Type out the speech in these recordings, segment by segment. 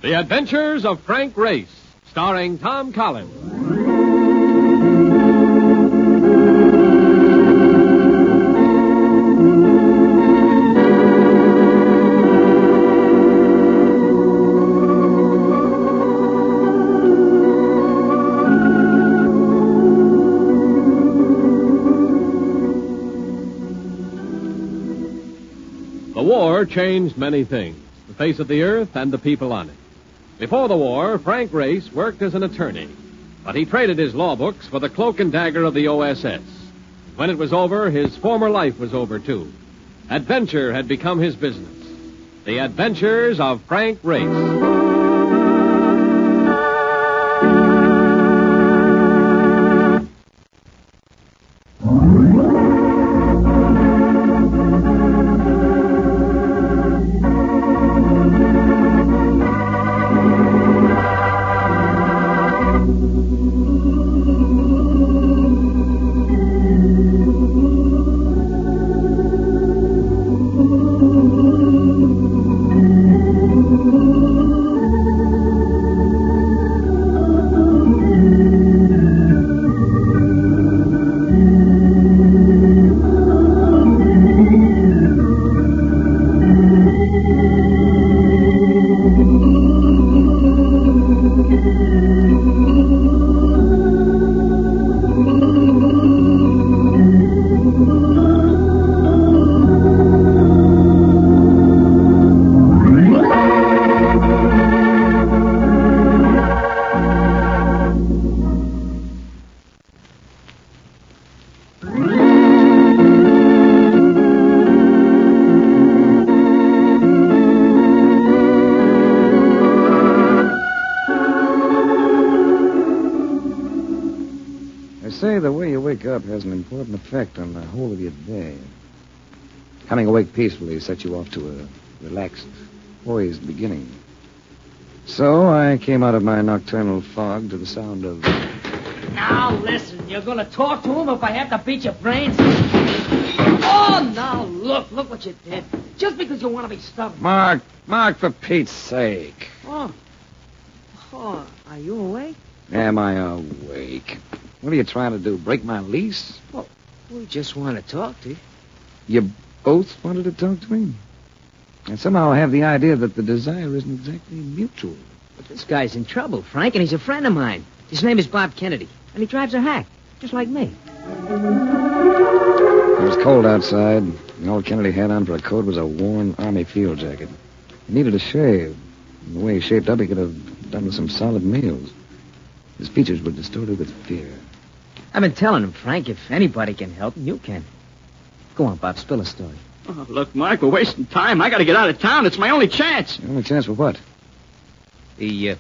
The Adventures of Frank Race, starring Tom Collins. The war changed many things, the face of the earth and the people on it. Before the war, Frank Race worked as an attorney, but he traded his law books for the cloak-and-dagger of the OSS. When it was over, his former life was over, too. Adventure had become his business. The Adventures of Frank Race. Say the way you wake up has an important effect on the whole of your day. Coming awake peacefully sets you off to a relaxed, poised beginning. So I came out of my nocturnal fog to the sound of... Now listen, you're going to talk to him if I have to beat your brains? Oh, now look what you did. Just because you want to be stubborn. Mark, for Pete's sake. Oh, are you awake? Am I awake? What are you trying to do, break my lease? Well, we just want to talk to you. You both wanted to talk to me? And somehow I have the idea that the desire isn't exactly mutual. But this guy's in trouble, Frank, and he's a friend of mine. His name is Bob Kennedy, and he drives a hack, just like me. It was cold outside, and all Kennedy had on for a coat was a worn Army field jacket. He needed a shave. And the way he shaped up, he could have done with some solid meals. His features were distorted with fear. I've been telling him, Frank, if anybody can help him, you can. Go on, Bob, spill a story. Oh, look, Mark, we're wasting time. I got to get out of town. It's my only chance. Your only chance for what? He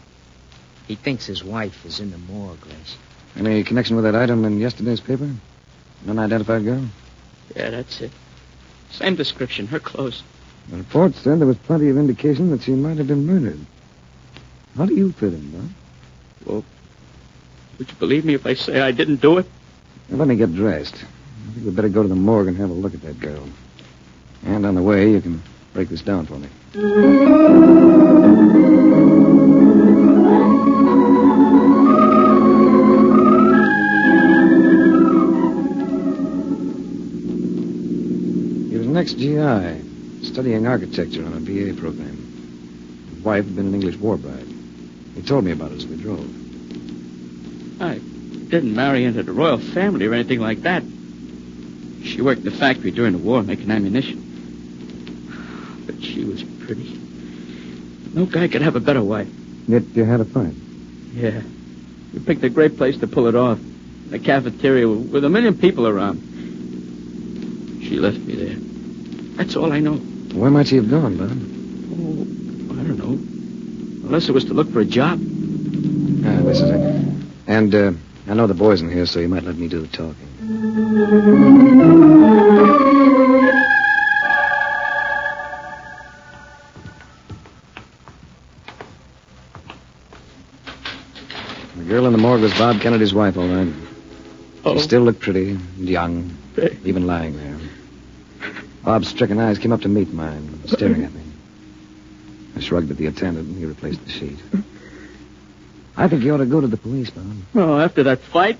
thinks his wife is in the morgue, Grace. Any connection with that item in yesterday's paper? An unidentified girl? Yeah, that's it. Same description, her clothes. The report said there was plenty of indication that she might have been murdered. How do you fit in, Bob? Well, would you believe me if I say I didn't do it? Now, let me get dressed. I think we'd better go to the morgue and have a look at that girl. And on the way, you can break this down for me. He was an ex-GI, studying architecture on a BA program. His wife had been an English war bride. He told me about it as we drove. I didn't marry into the royal family or anything like that. She worked in the factory during the war making ammunition. But she was pretty. No guy could have a better wife. Yet you had a fight. Yeah. We picked a great place to pull it off. A cafeteria with a million people around. She left me there. That's all I know. Where might she have gone, Bob? Oh, I don't know. Unless it was to look for a job. This is it. And I know the boys in here, so you might let me do the talking. The girl in the morgue was Bob Kennedy's wife, all right. Oh. She still looked pretty and young, even lying there. Bob's stricken eyes came up to meet mine, staring at me. I shrugged at the attendant, and he replaced the sheet. I think you ought to go to the police, Bob. Oh, after that fight?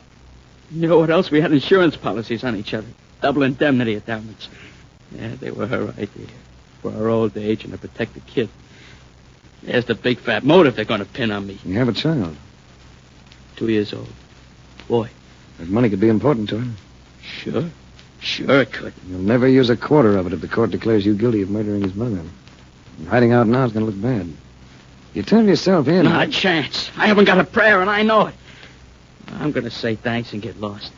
You know what else? We had insurance policies on each other. Double indemnity endowments. Yeah, they were her idea. For our old age and to protect the kid. There's the big fat motive they're going to pin on me. You have a child. 2 years old. Boy. That money could be important to her. Sure. Sure it could. You'll never use a quarter of it if the court declares you guilty of murdering his mother. Hiding out now is going to look bad. You turn yourself in. Not a chance. I haven't got a prayer, and I know it. I'm going to say thanks and get lost.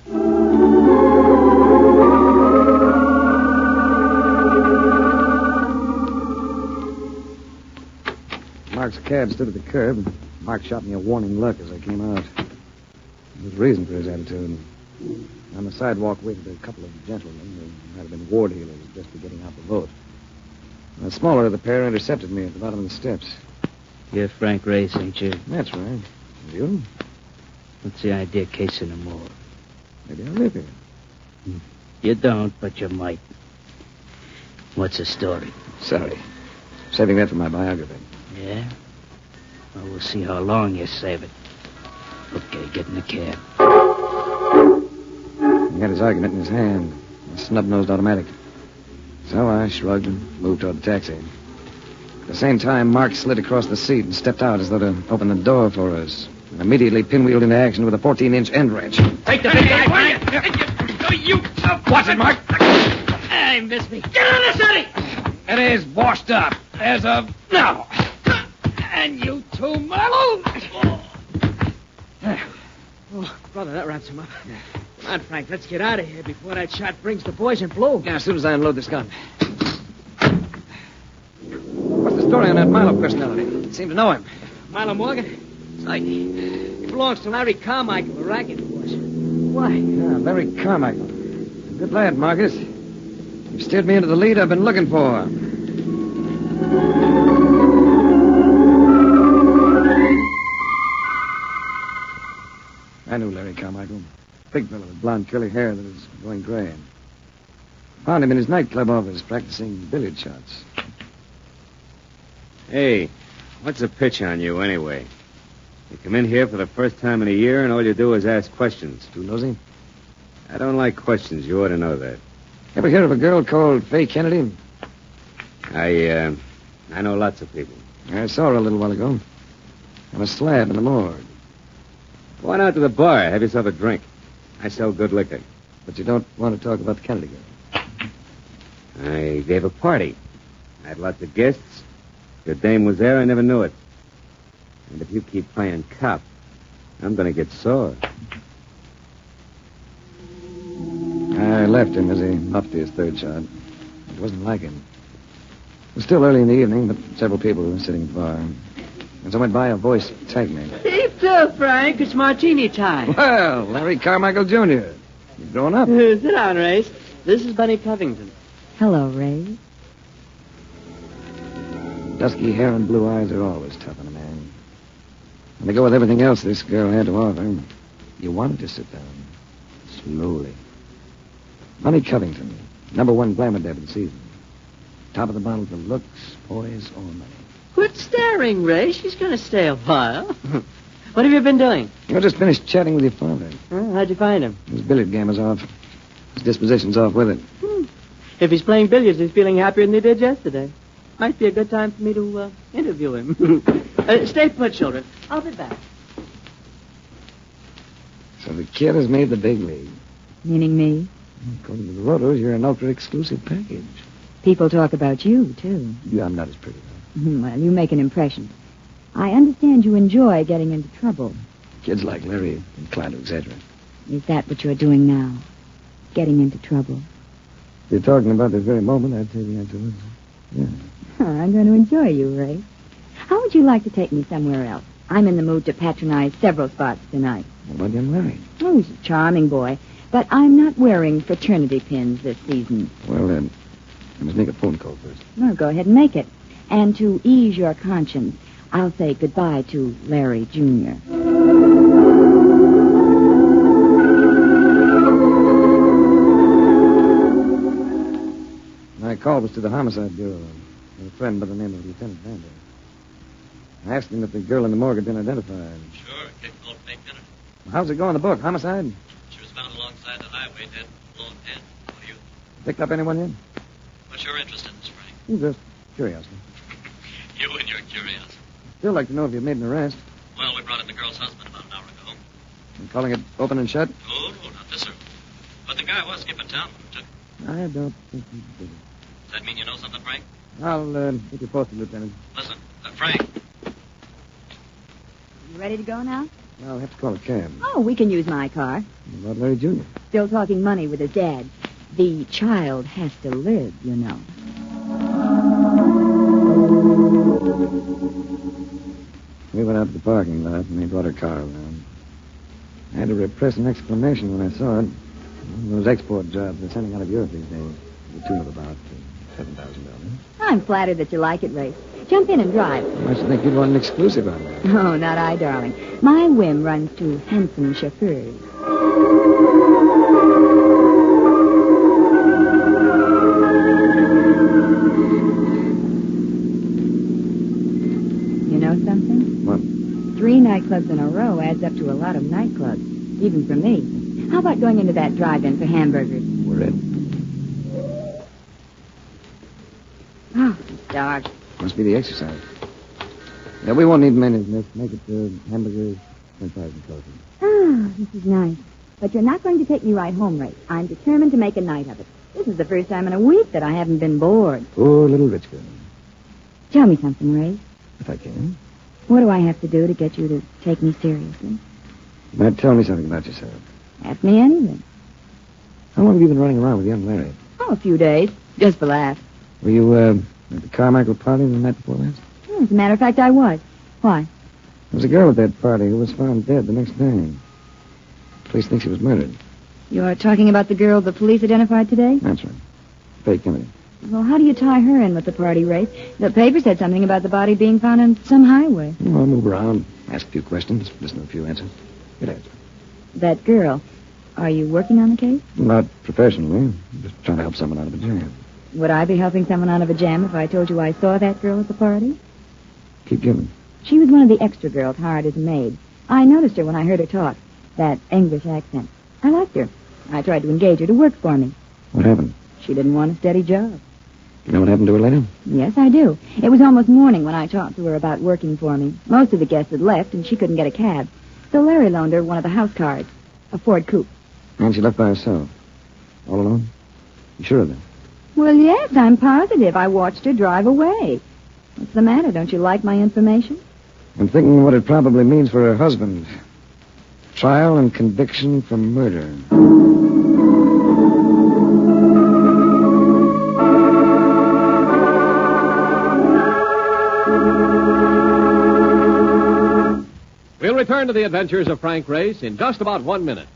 Mark's cab stood at the curb. Mark shot me a warning look as I came out. There was a reason for his attitude. On the sidewalk waited a couple of gentlemen who might have been ward heelers just for getting out the vote. The smaller of the pair intercepted me at the bottom of the steps. You're Frank Race, ain't you? That's right. And you? What's the idea of casing them more? Maybe I live here. You don't, but you might. What's the story? Sorry. Saving that for my biography. Yeah? Well, we'll see how long you save it. Okay, get in the cab. He had his argument in his hand. A snub-nosed automatic. So I shrugged and moved toward the taxi. At the same time, Mark slid across the seat and stepped out as though to open the door for us. And immediately pinwheeled into action with a 14-inch end wrench. Take the big guy, you. Watch it, Mark. I missed me. Get on this, Eddie. It is washed up. As of now. And you too, Marlo. Oh, brother, that wraps him up. Come on, Frank, let's get out of here before that shot brings the boys in blue. Yeah, as soon as I unload this gun. What's the story on that Milo personality? Seem to know him. Milo Morgan? He belongs to Larry Carmichael, the racket boss. Why? Yeah, Larry Carmichael. Good lad, Marcus. You've steered me into the lead I've been looking for. I knew Larry Carmichael. Big fellow with blonde curly hair that was going gray. Found him in his nightclub office practicing billiard shots. Hey, what's the pitch on you anyway? You come in here for the first time in a year and all you do is ask questions. Too nosy? I don't like questions. You ought to know that. Ever hear of a girl called Fay Kennedy? I know lots of people. I saw her a little while ago. On a slab in the morgue. Go on out to the bar. Have yourself a drink. I sell good liquor. But you don't want to talk about the Kennedy girl. I gave a party. I had lots of guests. Your dame was there. I never knew it. And if you keep playing cop, I'm going to get sore. I left him as he muffed his third shot. It wasn't like him. It was still early in the evening, but several people were sitting at the bar. As I went by, a voice tagged me. Heap to, Frank. It's martini time. Well, Larry Carmichael, Jr. You've grown up. Sit down, Race. This is Bunny Covington. Hello, Ray. Dusky hair and blue eyes are always tough on a man. When they go with everything else this girl had to offer, you wanted to sit down. Slowly. Bunny Covington, #1 glamour deb of the season. Top of the bottle for looks, poise, or money. Quit staring, Ray. She's going to stay a while. What have you been doing? I just finished chatting with your father. How'd you find him? His billiard game is off. His disposition's off with it. If he's playing billiards, he's feeling happier than he did yesterday. Might be a good time for me to interview him. Stay put, children. I'll be back. So the kid has made the big league. Meaning me? According to the Rotos, you're an ultra-exclusive package. People talk about you, too. Yeah, I'm not as pretty, though. Well, you make an impression. I understand you enjoy getting into trouble. Kids like Larry are inclined to exaggerate. Is that what you're doing now? Getting into trouble? If you're talking about this very moment, I'd say the answer was yeah. I'm going to enjoy you, Ray. How would you like to take me somewhere else? I'm in the mood to patronize several spots tonight. What about young Larry? Oh, he's a charming boy. But I'm not wearing fraternity pins this season. Well, then, I must make a phone call first. Well, go ahead and make it. And to ease your conscience, I'll say goodbye to Larry Jr. My call was to the Homicide Bureau. A friend by the name of Lieutenant Vander. I asked him if the girl in the morgue had been identified. Sure, capable of faint identity. How's it going in the book? Homicide? She was found alongside the highway, dead, blown dead. What do you? Picked up anyone yet? What's your interest in this, Frank? Just curiosity. You and your curiosity. Still like to know if you've made an arrest. Well, we brought in the girl's husband about an hour ago. I'm calling it open and shut? Oh, no, not this, sir. But the guy was skipping town when we took him. I don't think he did. Does that mean you know something, Frank? I'll keep you posted, Lieutenant. Listen, Frank. You ready to go now? I'll have to call a cab. Oh, we can use my car. What about Larry Jr.? Still talking money with his dad. The child has to live, you know. We went out to the parking lot and they brought her car around. I had to repress an exclamation when I saw it. One of those export jobs they're sending out of Europe these days. The tune of about $7,000. I'm flattered that you like it, Ray. Jump in and drive. I should think you'd want an exclusive on that. Oh, not I, darling. My whim runs to handsome chauffeurs. You know something? What? 3 nightclubs in a row adds up to a lot of nightclubs, even for me. How about going into that drive-in for hamburgers? We're in. Oh, it's dark. Must be the exercise. Yeah, we won't need many. Let's make it hamburgers, 10,000 coffee. Ah, this is nice. But you're not going to take me right home, Ray. I'm determined to make a night of it. This is the first time in a week that I haven't been bored. Poor little rich girl. Tell me something, Ray. If I can. What do I have to do to get you to take me seriously? You might tell me something about yourself. Ask me anything. How long have you been running around with young Larry? Oh, a few days. Just for laughs. Were you at the Carmichael party the night before last? As a matter of fact, I was. Why? There was a girl at that party who was found dead the next day. The police think she was murdered. You're talking about the girl the police identified today? That's right. Faye Kennedy. Well, how do you tie her in with the party, Ray? The paper said something about the body being found on some highway. Well, I'll move around, ask a few questions, listen to a few answers. Good answer. That girl, are you working on the case? Not professionally. Just trying to help someone out of a jam. Would I be helping someone out of a jam if I told you I saw that girl at the party? Keep giving. She was one of the extra girls hired as a maid. I noticed her when I heard her talk. That English accent. I liked her. I tried to engage her to work for me. What happened? She didn't want a steady job. You know what happened to her later? Yes, I do. It was almost morning when I talked to her about working for me. Most of the guests had left, and she couldn't get a cab. So Larry loaned her one of the house cars, a Ford coupe. And she left by herself. All alone? You sure of that? Well, yes, I'm positive. I watched her drive away. What's the matter? Don't you like my information? I'm thinking what it probably means for her husband. Trial and conviction for murder. We'll return to the adventures of Frank Race in just about 1 minute.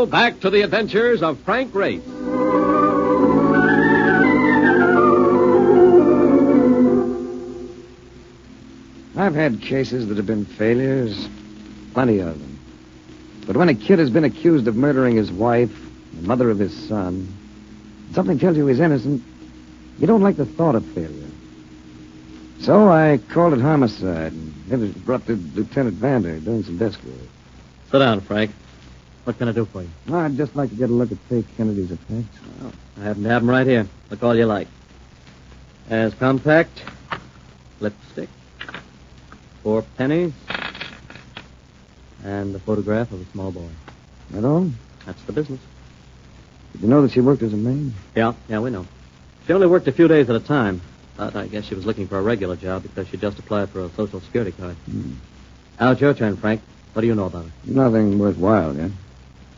Back to the adventures of Frank Race. I've had cases that have been failures, plenty of them. But when a kid has been accused of murdering his wife, the mother of his son, something tells you he's innocent, you don't like the thought of failure. So I called it homicide, and it was brought to Lieutenant Vander doing some desk work. Sit down, Frank. What can I do for you? Well, I'd just like to get a look at Faith Kennedy's effects. Well, I happen to have them right here. Look all you like. There's compact, lipstick, 4 pennies, and a photograph of a small boy. That all? That's the business. Did you know that she worked as a maid? Yeah, we know. She only worked a few days at a time. But I guess she was looking for a regular job because she just applied for a Social Security card. Now it's your turn, Frank. What do you know about her? Nothing worthwhile yet.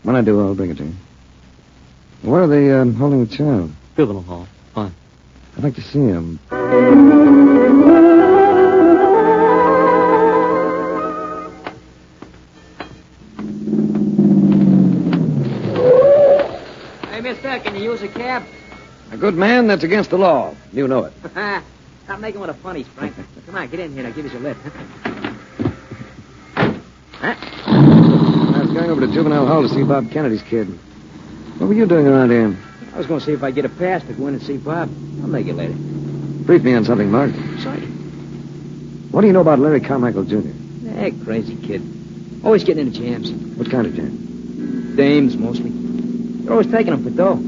When I do, I'll bring it to you. Where are they holding the child? Juvenile hall. Fine. I'd like to see him. Hey, mister, can you use a cab? A good man, that's against the law. You know it. Stop making one of the funnies, Frank. Come on, get in here. I'll give you a lift. I was going over to Juvenile Hall to see Bob Kennedy's kid. What were you doing around here? I was going to see if I get a pass to go in and see Bob. I'll make it later. Brief me on something, Mark. Sorry. What do you know about Larry Carmichael, Jr.? Crazy kid. Always getting into jams. What kind of jam? Dames, mostly. They're always taking them for dough.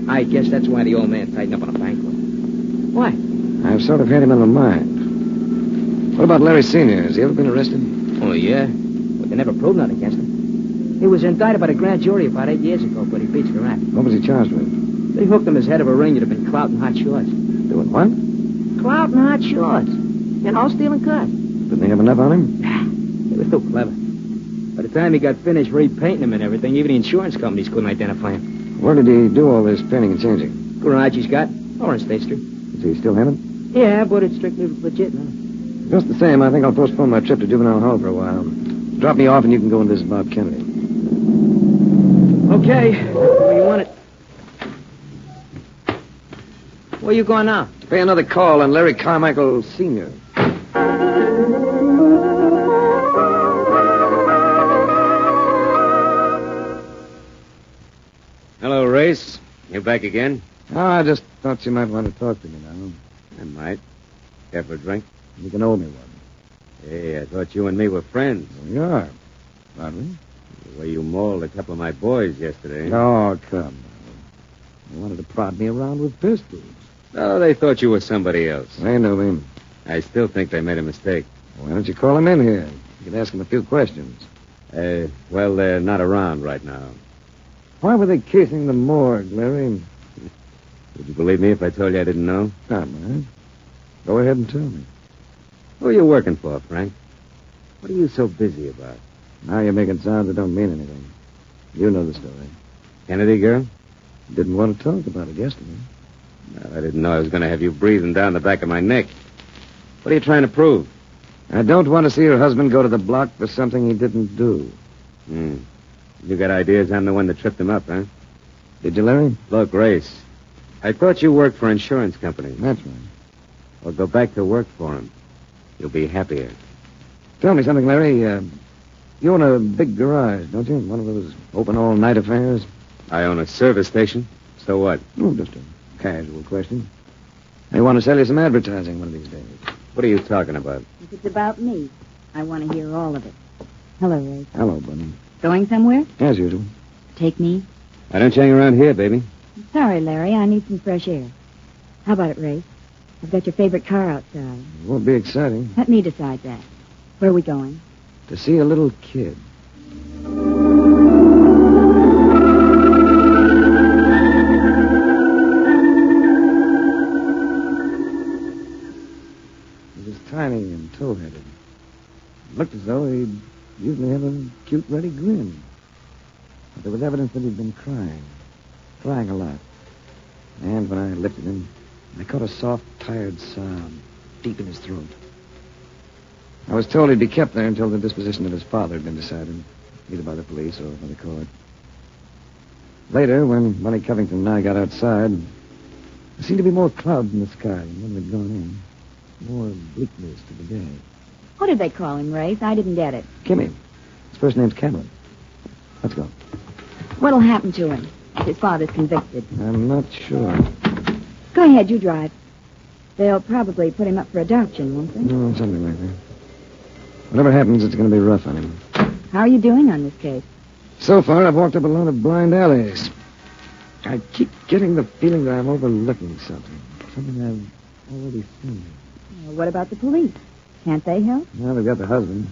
I guess that's why the old man tightened up on a banquet. Why? I've sort of had him in my mind. What about Larry Sr.? Has he ever been arrested? Oh, yeah. But they never proved nothing against him. He was indicted by the grand jury about 8 years ago, but he beats the rap. What was he charged with? They hooked him as head of a ring that had been clouting hot shorts. Doing what? Clouting hot shorts. You know, stealing cars. Didn't they have enough on him? He was too clever. By the time he got finished repainting him and everything, even the insurance companies couldn't identify him. Where did he do all this painting and changing? Garage he's got, or on State Street. Does he still have it? Yeah, but it's strictly legit now. Just the same, I think I'll postpone my trip to Juvenile Hall for a while. Drop me off and you can go and visit Bob Kennedy. Okay, where you want it. Where you going now? To pay another call on Larry Carmichael Sr. Hello, Race. You back again? Oh, I just thought you might want to talk to me now. I might. Care for a drink? You can owe me one. Hey, I thought you and me were friends. Well, you are. Aren't we? The way you mauled a couple of my boys yesterday. Oh, come on. You wanted to prod me around with pistols. Oh, they thought you were somebody else. They knew him. I still think they made a mistake. Why don't you call him in here? You could ask him a few questions. Well, they're not around right now. Why were they casing the morgue, Larry? Would you believe me if I told you I didn't know? Not man. Go ahead and tell me. Who are you working for, Frank? What are you so busy about? Now you're making sounds that don't mean anything. You know the story. Kennedy girl? Didn't want to talk about it yesterday. No, I didn't know I was going to have you breathing down the back of my neck. What are you trying to prove? I don't want to see her husband go to the block for something he didn't do. You got ideas I'm the one that tripped him up, huh? Did you, Larry? Look, Race, I thought you worked for insurance companies. That's right. Well, go back to work for them. You'll be happier. Tell me something, Larry. You own a big garage, don't you? One of those open all-night affairs? I own a service station. So what? Oh, just a casual question. I want to sell you some advertising one of these days. What are you talking about? If it's about me, I want to hear all of it. Hello, Ray. Hello, Bunny. Going somewhere? As usual. Take me? I don't hang around here, baby. Sorry, Larry. I need some fresh air. How about it, Ray? I've got your favorite car outside. It won't be exciting. Let me decide that. Where are we going? To see a little kid. He was tiny and tow-headed. It looked as though he'd usually have a cute, ready grin. But there was evidence that he'd been crying. Crying a lot. And when I lifted him, I caught a soft, tired sound deep in his throat. I was told he'd be kept there until the disposition of his father had been decided, either by the police or by the court. Later, when Bunny Covington and I got outside, there seemed to be more clouds in the sky than when we'd gone in. More bleakness to the day. What did they call him, Race? I didn't get it. Kimmy. His first name's Cameron. Let's go. What'll happen to him if his father's convicted? I'm not sure. Go ahead, you drive. They'll probably put him up for adoption, won't they? No, something like that. Whatever happens, it's going to be rough on him. How are you doing on this case? So far, I've walked up a lot of blind alleys. I keep getting the feeling that I'm overlooking something. Something I've already seen. Well, what about the police? Can't they help? Well, they've got the husband.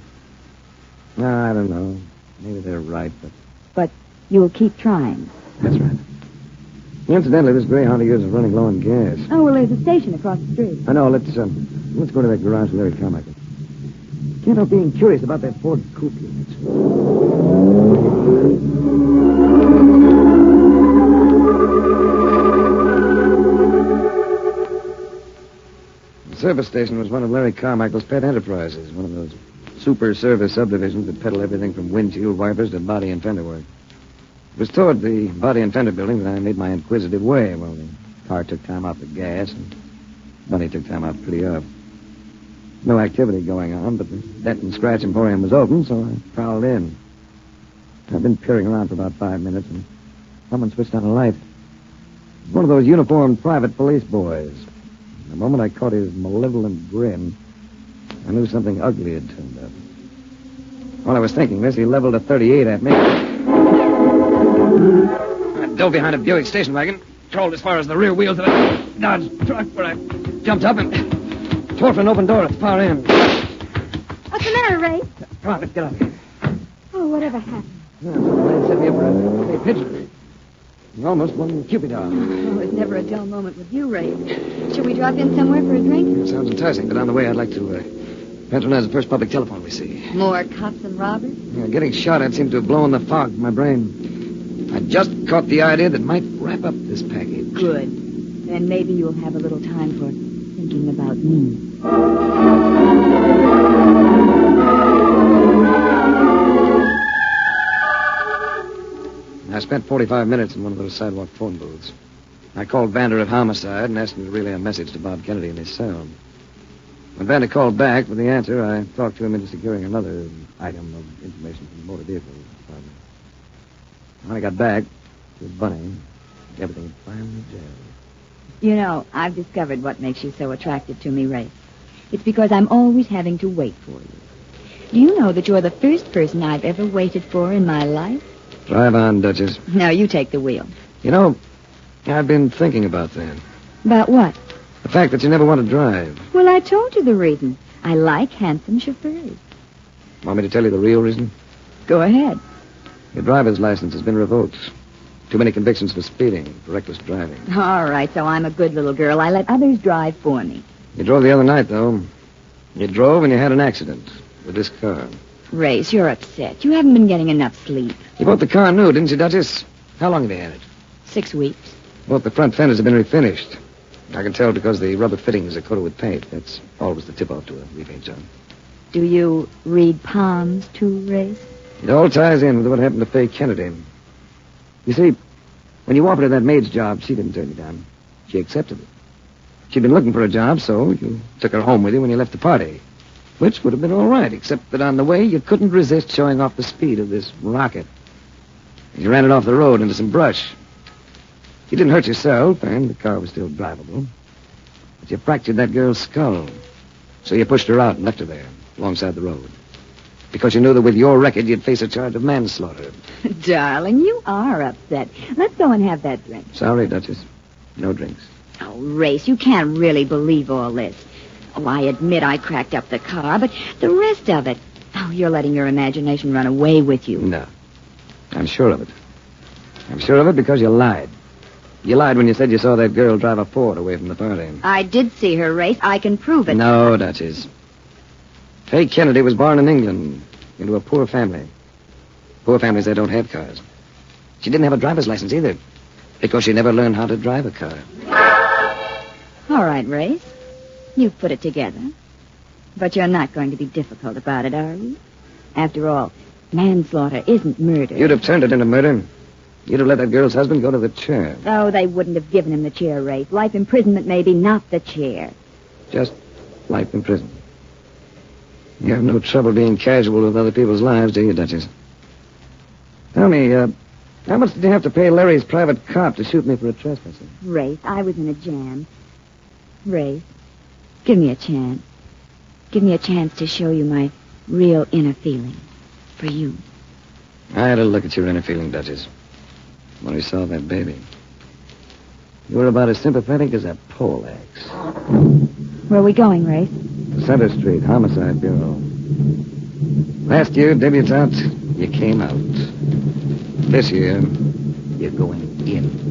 No, I don't know. Maybe they're right, but... But you'll keep trying. That's right. Incidentally, this Greyhound of yours is running low on gas. Oh, well, there's a station across the street. I know. Let's go to that garage with Larry Carmichael. Can't help being curious about that Ford coupe unit. The service station was one of Larry Carmichael's pet enterprises, one of those super service subdivisions that peddle everything from windshield wipers to body and fender work. It was toward the body and fender building that I made my inquisitive way. Well, the car took time off the gas, and Bunny took time off pretty up. No activity going on, but the Dent and Scratch Emporium was open, so I prowled in. I've been peering around for about 5 minutes, and someone switched on a light. One of those uniformed private police boys. The moment I caught his malevolent grin, I knew something ugly had turned up. While I was thinking this, he leveled a .38 at me. I dove behind a Buick station wagon, crawled as far as the rear wheels of a Dodge truck, where I jumped up and tore for an open door at the far end. What's the matter, Ray? Come on, let's get out of here. Oh, whatever happened? Yeah, some man set me up for a pigeon. You almost won Cupid dog. Oh, it's never a dull moment with you, Ray. Should we drop in somewhere for a drink? Sounds enticing, but on the way I'd like to patronize the first public telephone we see. More cops and robbers? Yeah, getting shot at seemed to have blown the fog from my brain. I just caught the idea that might wrap up this package. Good. Then maybe you'll have a little time for thinking about me. I spent 45 minutes in one of those sidewalk phone booths. I called Vander at Homicide and asked him to relay a message to Bob Kennedy in his cell. When Vander called back with the answer, I talked to him into securing another item of information from the motor vehicle department. When I got back with Bunny, everything had finally gelled. You know, I've discovered what makes you so attractive to me, Ray. It's because I'm always having to wait for you. Do you know that you're the first person I've ever waited for in my life? Drive on, Duchess. Now, you take the wheel. You know, I've been thinking about that. About what? The fact that you never want to drive. Well, I told you the reason. I like handsome chauffeurs. Want me to tell you the real reason? Go ahead. Your driver's license has been revoked. Too many convictions for speeding, for reckless driving. All right, so I'm a good little girl. I let others drive for me. You drove the other night, though. You drove and you had an accident with this car. Race, you're upset. You haven't been getting enough sleep. You bought the car new, didn't you, Duchess? How long have you had it? 6 weeks. Both the front fenders have been refinished. I can tell because the rubber fittings are coated with paint. That's always the tip-off to a repaint job. Do you read palms, too, Race? It all ties in with what happened to Faye Kennedy. You see, when you offered her that maid's job, she didn't turn you down. She accepted it. She'd been looking for a job, so you took her home with you when you left the party. Which would have been all right, except that on the way, you couldn't resist showing off the speed of this rocket. You ran it off the road into some brush. You didn't hurt yourself, and the car was still drivable. But you fractured that girl's skull. So you pushed her out and left her there, alongside the road. Because you knew that with your record, you'd face a charge of manslaughter. Darling, you are upset. Let's go and have that drink. Sorry, Duchess. No drinks. Oh, Race, you can't really believe all this. Oh, I admit I cracked up the car, but the rest of it... Oh, you're letting your imagination run away with you. No. I'm sure of it. I'm sure of it because you lied. You lied when you said you saw that girl drive a Ford away from the party. I did see her, Race. I can prove it. No, Duchess. Faye Kennedy was born in England into a poor family. Poor families that don't have cars. She didn't have a driver's license either because she never learned how to drive a car. All right, Race. You've put it together. But you're not going to be difficult about it, are you? After all, manslaughter isn't murder. You'd have turned it into murder. You'd have let that girl's husband go to the chair. Oh, they wouldn't have given him the chair, Race. Life imprisonment, maybe, not the chair. Just life in prison. You have no trouble being casual with other people's lives, do you, Duchess? Tell me, how much did you have to pay Larry's private cop to shoot me for a trespasser? Race, I was in a jam. Race, give me a chance. Give me a chance to show you my real inner feeling for you. I had a look at your inner feeling, Duchess. When we saw that baby. You were about as sympathetic as a pole axe. Where are we going, Race? The Center Street Homicide Bureau. Last year, Debutante, you came out. This year, you're going in.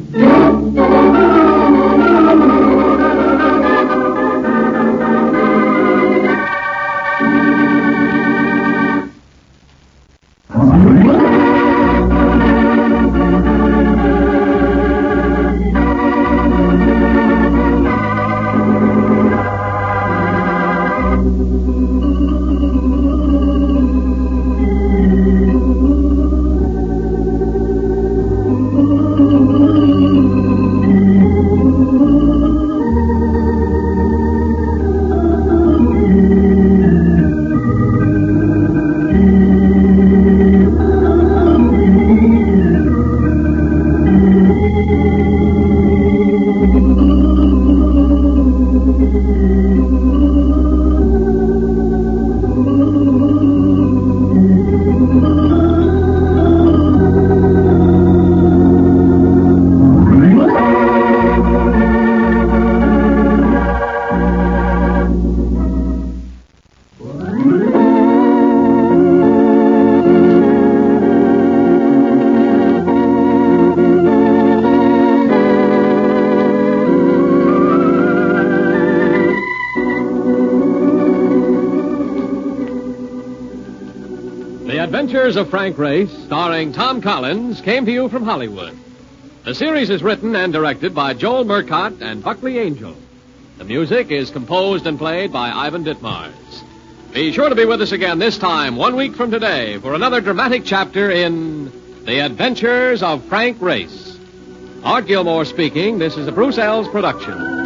Adventures of Frank Race, starring Tom Collins, came to you from Hollywood. The series is written and directed by Joel Murcott and Buckley Angel. The music is composed and played by Ivan Ditmars. Be sure to be with us again this time, 1 week from today, for another dramatic chapter in The Adventures of Frank Race. Art Gilmore speaking. This is a Bruce Eells production.